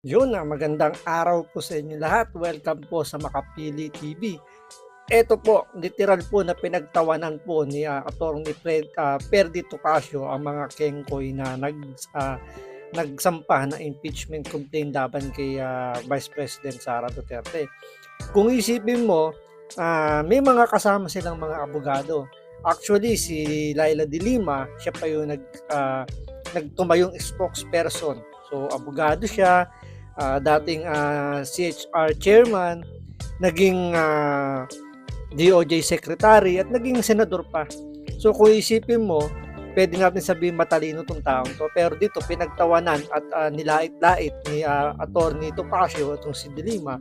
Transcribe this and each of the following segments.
Yun, magandang araw po sa inyo lahat. Welcome po sa Makapili TV. Eto po, literal po na pinagtawanan po ni Attorney Perdi Topacio ang mga kengkoy na nagsampa ng impeachment complaint laban kay Vice President Sara Duterte. Kung isipin mo, may mga kasama silang mga abogado. Actually, si Laila de Lima, siya pa yung nagtumayong spokesperson. So, abogado siya, dating CHR chairman, naging DOJ secretary at naging senador pa. So kung isipin mo, pwede natin sabihin matalino tong taong to, pero dito pinagtawanan at nilait-lait ni Attorney Topacio itong si De Lima.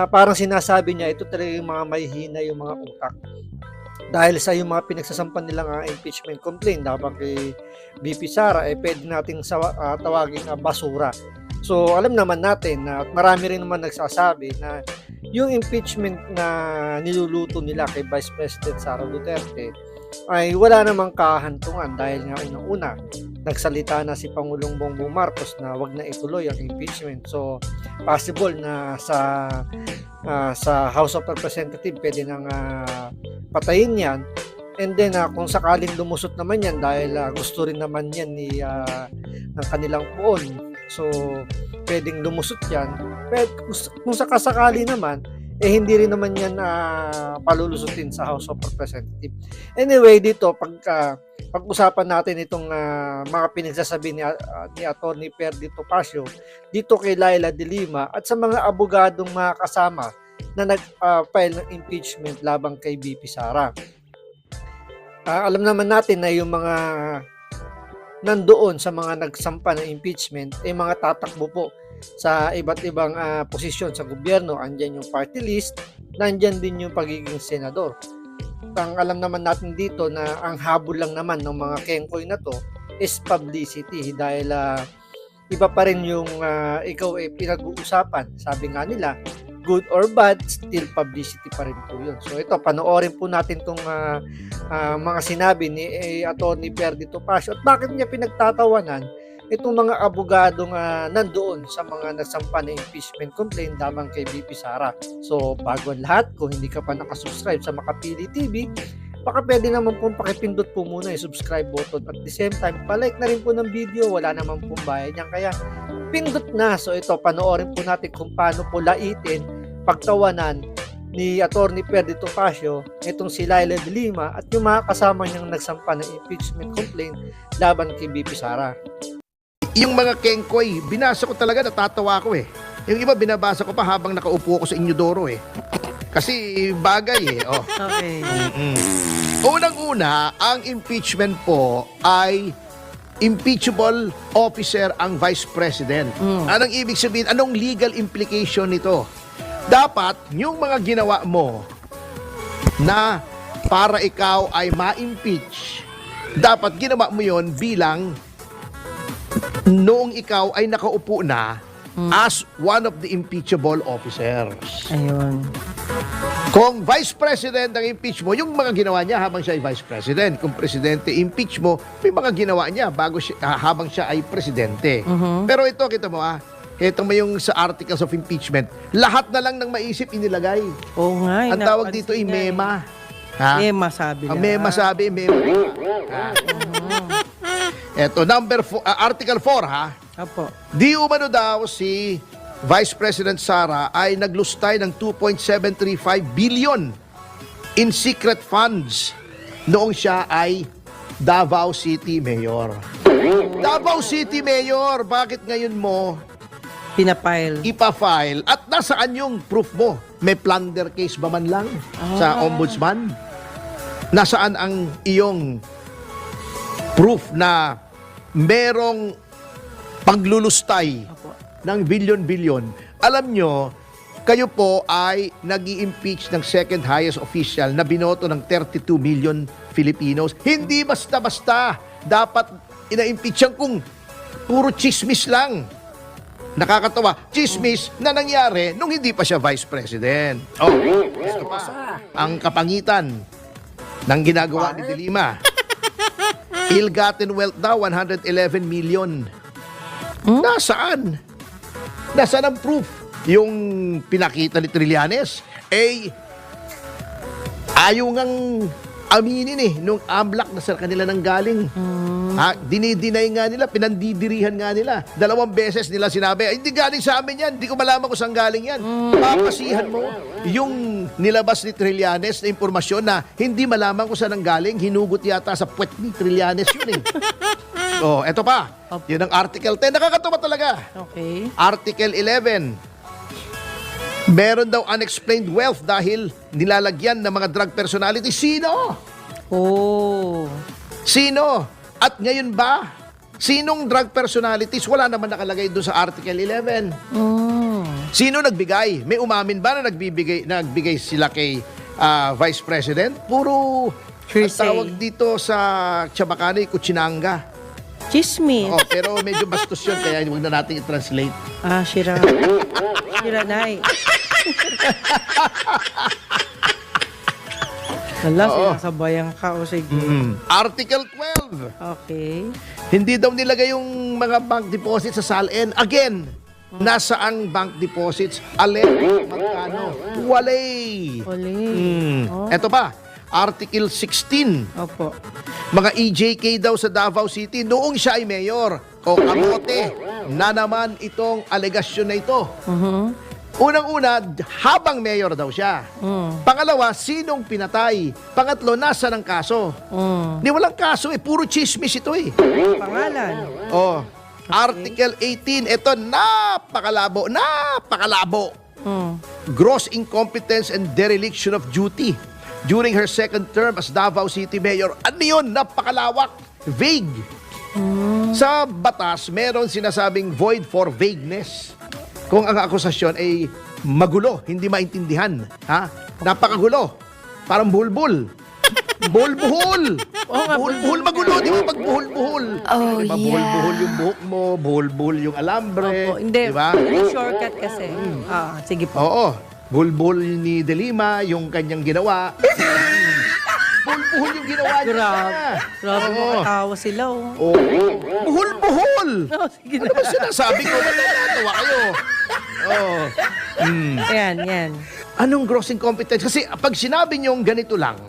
Parang sinasabi niya ito talaga yung mga mahihina yung mga utak. Dahil sa yung mga pinagsasampan nilang impeachment complaint laban kay BP Sara, pwede nating tawagin basura. So alam naman natin na marami rin naman nagsasabi na yung impeachment na niluluto nila kay Vice President Sara Duterte ay wala namang kahantungan dahil nga unang-una nagsalita na si Pangulong Bongbong Marcos na wag na ituloy ang impeachment. So possible na sa House of Representatives pwede nang patayin yan. And then kung sakaling lumusot naman yan dahil gusto rin naman yan ng kanilang poon, so pwedeng lumusot yan. Kung sakasakali naman, hindi rin naman yan palulusutin sa House of Representatives. Anyway, dito, pag-usapan natin itong mga pinagsasabi ni Atty. Perdi Topacio dito kay Laila de Lima at sa mga abogadong mga kasama na nag-file ng impeachment labang kay BP Sara. Alam naman natin na yung mga nandoon sa mga nagsampa ng impeachment ay mga tatakbo po sa iba't ibang posisyon sa gobyerno. Andyan yung party list, nandyan din yung pagiging senador. Ang alam naman natin dito na ang habol lang naman ng mga kengkoy na to is publicity dahil iba pa rin yung ikaw ay pinag-uusapan. Sabi nga nila, good or bad, still publicity pa rin po yun. So ito, panoorin po natin itong mga sinabi ni Atty. Perdi Topacio at bakit niya pinagtatawanan itong mga abogadong nandoon sa mga nagsampa na impeachment complaint lamang kay BP Sara. So bago ang lahat, kung hindi ka pa nakasubscribe sa Makapili TV, baka pwede naman pong pakipindot po muna yung subscribe button at the same time, palike na rin po ng video, wala naman pong bayad yan, kaya pindot na. So ito, panoorin po natin kung paano po laitin, pagtawanan ni Atty. Perdi Topacio itong si Laila de Lima at yung mga kasama niyang nagsampa ng impeachment complaint laban kay BP Sara. Yung mga kengkoy, binasa ko talaga, natatawa ko eh. Yung iba binabasa ko pa habang nakaupo ko sa Inyodoro eh. Kasi bagay eh. Oh. Okay. Unang-una, ang impeachment po ay impeachable officer ang Vice President. Anong ibig sabihin? Anong legal implication nito? Dapat, yung mga ginawa mo na para ikaw ay ma-impeach, dapat ginawa mo yon bilang noong ikaw ay nakaupo na as one of the impeachable officers. Ayun. Kung Vice President ang impeach mo, yung mga ginawa niya habang siya ay Vice President. Kung Presidente impeach mo, may mga ginawa niya habang siya ay Presidente. Pero ito, kita mo ito mo yung sa Articles of Impeachment, lahat na lang ng maisip inilagay. Oo nga. Ang tawag dito ay MEMA. Ha? MEMA sabi Ang nila. MEMA sabi, MEMA. Ito, Article 4 ha. Apo. Di umano daw si Vice President Sara ay naglustay ng 2.735 billion in secret funds noong siya ay Davao City Mayor. Davao City Mayor, bakit ngayon mo Pinapile. ipa-file at nasaan yung proof mo? May plunder case ba man lang sa ombudsman? Nasaan ang iyong proof na merong paglulustay ng bilyon-bilyon? Alam nyo, kayo po ay nag-i-impeach ng second highest official na binoto ng 32 million Filipinos. Hindi basta-basta. Dapat ina-impeach yan kung puro chismis lang. Nakakatawa, chismis na nangyari nung hindi pa siya Vice President. Oh, ito pa. Ang kapangitan ng ginagawa ni De Lima. Ill-gotten wealth daw, 111 million. Nasaan? Nasaan ang proof? Yung pinakita ni Trillanes, ayaw ngang aminin nung AMLAC na sa kanila nang galing. Dinidinay nga nila, pinandidirihan nga nila. 2 beses nila sinabi, hindi galing sa amin yan, hindi ko malaman kung saan galing yan. Papasihan mo yung nilabas ni Trillanes na impormasyon na hindi malaman kung saan ang galing, hinugot yata sa puwet ni Trillanes yun eto pa. Yun ang Article 10. Nakakatawa talaga. Okay. Article 11. Meron daw unexplained wealth dahil nilalagyan ng mga drug personality. Sino? Oh. Sino? At ngayon ba, sinong drug personalities? Wala naman nakalagay doon sa Article 11. Sino nagbigay? May umamin ba na nagbigay sila kay Vice President? Puro ang tawag dito sa Chabacano, kutsinanga. Chismis. Pero medyo bastos yun, kaya huwag na natin i-translate. Shira. Shiranay. Hala, sinasabayan ka o sige. Article 12. Okay. Hindi daw nilagay yung mga bank deposits sa SALN. Again, nasaan bank deposits? Alin? Magkano? Walay. Eto pa, Article 16. Opo. Mga EJK daw sa Davao City noong siya ay mayor. O kamote na naman itong alegasyon na ito. Unang-una, habang mayor daw siya. Pangalawa, sinong pinatay? Pangatlo, nasa ng kaso? Di walang kaso puro chismis ito Pangalan. Article 18, ito napakalabo. Gross incompetence and dereliction of duty during her second term as Davao City Mayor. Ano yun? Napakalawak. Vague. Sa batas, meron sinasabing void for vagueness. Kung ang akusasyon ay magulo, hindi maintindihan. Napakagulo. Parang bulbul. Buhol-buhol. Buhol-buhol magulo. Di ba pag buhol-buhol? Diba buhol-buhol yung buhok mo, buhol-buhol yung alambre. Opo. Hindi, diba? may shortcut kasi. Sige po. Oo. Buhol-buhol ni De Lima, yung kanyang ginawa. Buhol-buhol yung ginawa niya. Grabe makatawa sila Buhol-buhol! Sige Ano ba sinasabi ko? Ba't natawa kayo? Yan. Anong gross incompetence? Kasi pag sinabi niyong ganito lang,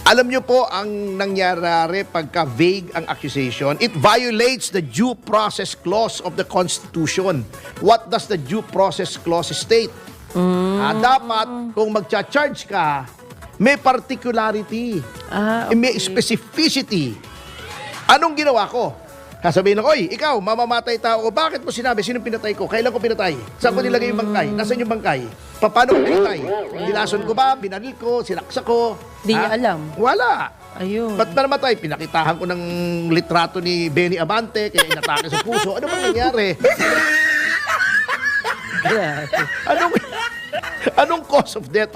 alam niyo po ang nangyari pagka vague ang accusation, it violates the due process clause of the Constitution. What does the due process clause state? Dapat, kung magcha-charge ka, may particularity, may specificity. Anong ginawa ko? Sasabihin ako, ikaw, mamamatay tao ko. Bakit mo sinabi? Sinong pinatay ko? Kailan ko pinatay? Saan ko nilagay yung bangkay? Nasaan yung bangkay? Paano ko pinatay? Nilason ko ba? Binaril ko? Sinaksak ko? Di niya alam. Wala. Ayun. Ba't na namatay? Pinakitahan ko ng litrato ni Benny Abante, kaya inatake sa puso. Ano bang nangyari? Anong cause of death?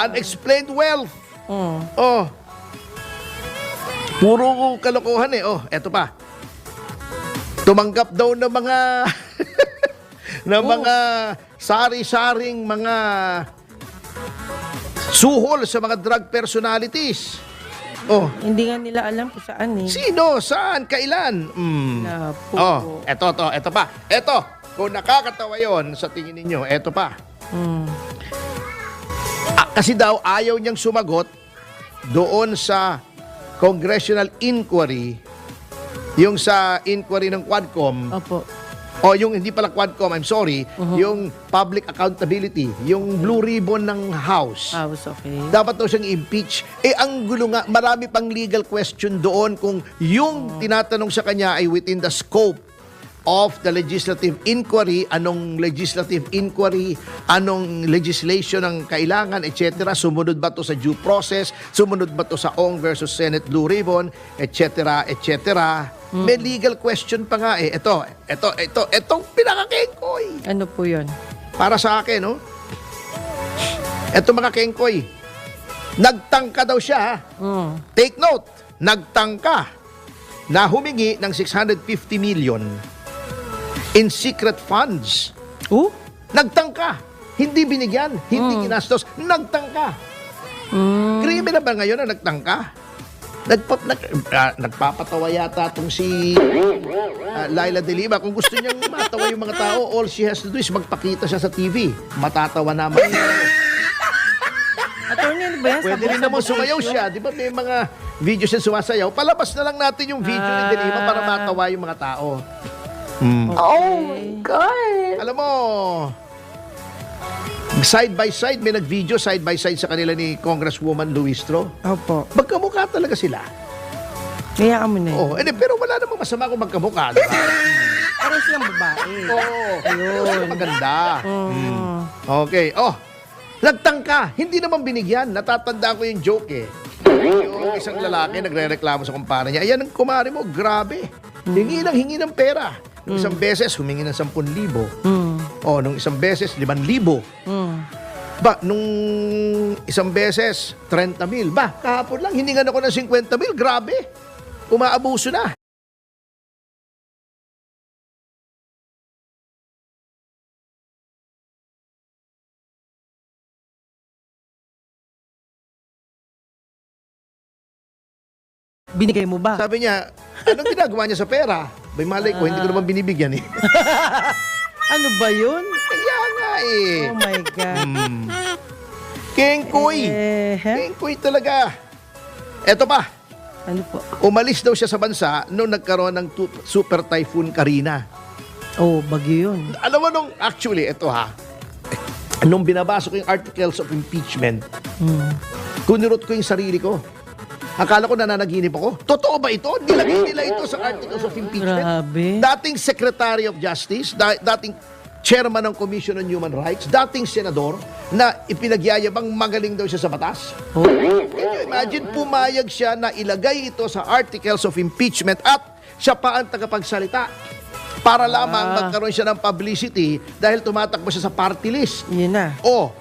Unexplained wealth. Puro kalokohan eto pa. Tumanggap daw ng mga sari-saring mga suhol sa mga drug personalities. Hindi nga nila alam kung saan Sino? Saan? Kailan? Eto pa. Eto, kung nakakatawa yon sa tingin ninyo, eto pa. Kasi daw ayaw niyang sumagot doon sa congressional inquiry, yung sa inquiry ng Quadcom. Opo. Yung hindi pala Quadcom, I'm sorry, yung public accountability, yung blue ribbon ng House. Okay. Dapat daw siyang impeach. Ang gulo nga, marami pang legal question doon kung yung tinatanong sa kanya ay within the scope of the legislative inquiry, anong legislative inquiry, anong legislation ang kailangan, etc. Sumunod ba to sa due process? Sumunod ba to sa Ong versus Senate Blue Ribbon, etc., etc. May legal question pa nga Itong pinaka-kengkoy. Ano po yun? Para sa akin, Ito mga kengkoy. Nagtangka daw siya, Take note, nagtangka na humingi ng 650 million in secret funds. Nagtangka. Hindi binigyan. Hindi ginastos. Nagtangka. Krimen na ba ngayon na nagtangka? Nagpapatawa yata itong si Laila De Lima. Kung gusto niyang matawa yung mga tao, all she has to do is magpakita siya sa TV. Matatawa naman. Attorney, ano ba yan? Pwede rin naman sumayaw siya. Di ba may mga videos siya sumasayaw? Palabas na lang natin yung video ni De Lima para matawa yung mga tao. Oh my God! Alam mo, side by side, may nag-video side by side sa kanila ni Congresswoman Luistro. Opo. Magkamukha talaga sila. Kaya ka mo na Oh, pero wala namang masama kung magkamukha. Diba? Parang silang babae. Oo. Ayun. Maganda. Oo. Okay. Oh, nagtangka. Hindi naman binigyan. Natatanda ko yung joke eh. Yung isang lalaki nagre-reklamo sa kumpare niya. Ayan ang kumare mo. Grabe. Hingi ng pera. Nung isang beses, humingi ng 10,000. Oh, nung isang beses, 5,000. Ba, nung isang beses, 30,000. Ba, kahapon lang, hiningan ako ng 50,000. Grabe. Umaabuso na. Binigay mo ba? Sabi niya, anong ginagawa niya sa pera? Bay, malay ko, hindi ko naman binibigyan eh. Ano ba yun? Kaya nga eh. Oh my God. Kengkoy. Kengkoy talaga. Eto pa, Ano po? umalis daw siya sa bansa nung nagkaroon ng super typhoon Karina. Oh, bagyo yun. Alam mo nung, actually, eto ha, nung binabasa ko yung articles of impeachment, kunirot ko yung sarili ko. Akala ko nananaginip ako. Totoo ba ito? Nilagay nila ito sa articles of impeachment. Grabe. Dating Secretary of Justice, dating Chairman ng Commission on Human Rights, dating Senador, na ipinagyayabang magaling daw siya sa batas. Oh. Can you imagine, pumayag siya na ilagay ito sa articles of impeachment at siya pa ang tagapagsalita para lamang magkaroon siya ng publicity dahil tumatakbo siya sa party list. Yun na. Oh,